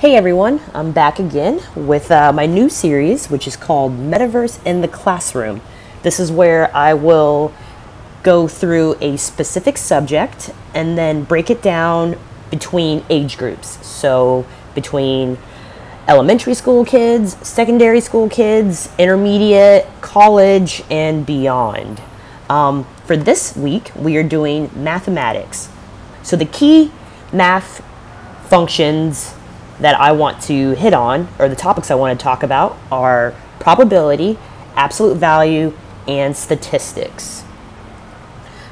Hey everyone, I'm back again with my new series, which is called Metaverse in the Classroom. This is where I will go through a specific subject and then break it down between age groups. So between elementary school kids, secondary school kids, intermediate, college, and beyond. For this week, we are doing mathematics. So the key math functions that I want to hit on, or the topics I want to talk about, are probability, absolute value, and statistics.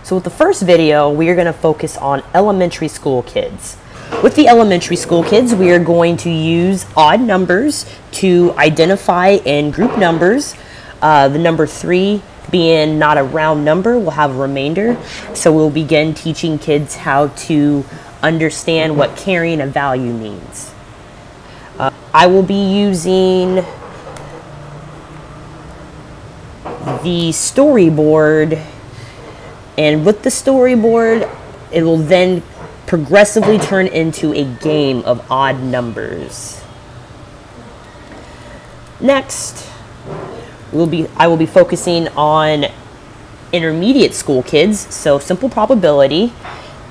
So with the first video, we are going to focus on elementary school kids. With the elementary school kids, we are going to use odd numbers to identify and group numbers. The number 3 being not a round number, will have a remainder. So we'll begin teaching kids how to understand what carrying a value means. I will be using the storyboard, and with the storyboard, it will then progressively turn into a game of odd numbers. Next, I will be focusing on intermediate school kids, so simple probability.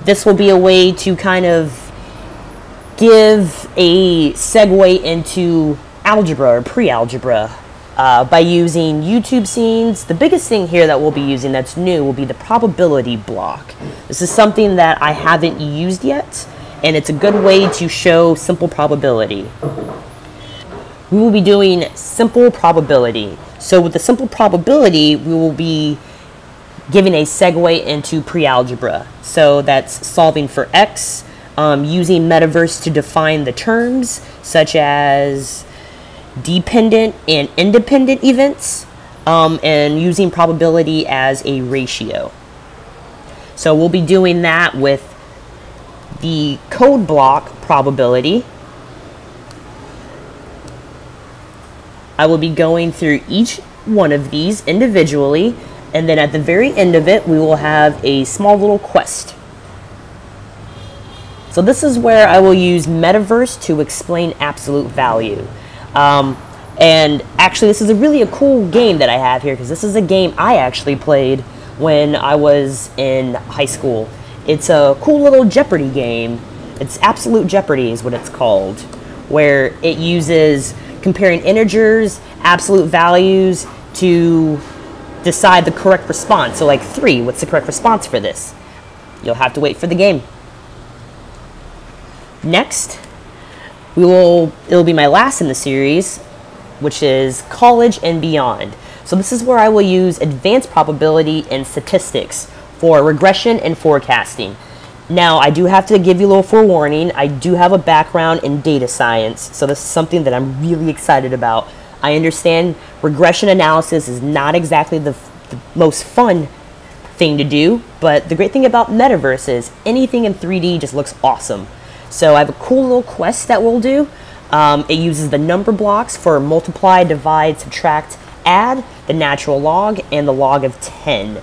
This will be a way to kind of give a segue into algebra or pre-algebra by using YouTube scenes. The biggest thing here that we'll be using that's new will be the probability block. This is something that I haven't used yet, and it's a good way to show simple probability. We will be doing simple probability. So with the simple probability, we will be giving a segue into pre-algebra. So that's solving for x, using Metaverse to define the terms, such as dependent and independent events, and using probability as a ratio. So we'll be doing that with the code block probability. I will be going through each one of these individually, and then at the very end of it, we will have a small little quest. So this is where I will use Metaverse to explain absolute value. And actually, this is really a cool game that I have here, because this is a game I actually played when I was in high school. It's a cool little Jeopardy game. It's Absolute Jeopardy is what it's called, where it uses comparing integers, absolute values, to decide the correct response. So like 3, what's the correct response for this? You'll have to wait for the game. Next, it'll be my last in the series, which is college and beyond. So this is where I will use advanced probability and statistics for regression and forecasting. Now, I do have to give you a little forewarning. I do have a background in data science, so this is something that I'm really excited about. I understand regression analysis is not exactly the most fun thing to do, but the great thing about Metaverse is anything in 3D just looks awesome. So I have a cool little quest that we'll do. It uses the number blocks for multiply, divide, subtract, add, the natural log, and the log of 10.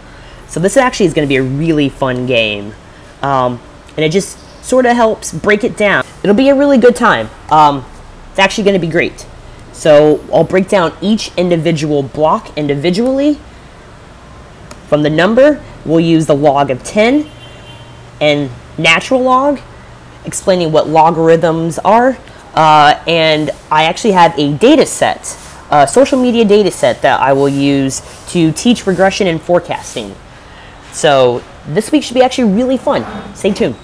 So this actually is going to be a really fun game. And it just sort of helps break it down. It'll be a really good time. It's actually going to be great. So I'll break down each individual block individually. From the number, we'll use the log of 10 and natural log, explaining what logarithms are. And I actually have a data set, a social media data set that I will use to teach regression and forecasting. So this week should be actually really fun. Stay tuned.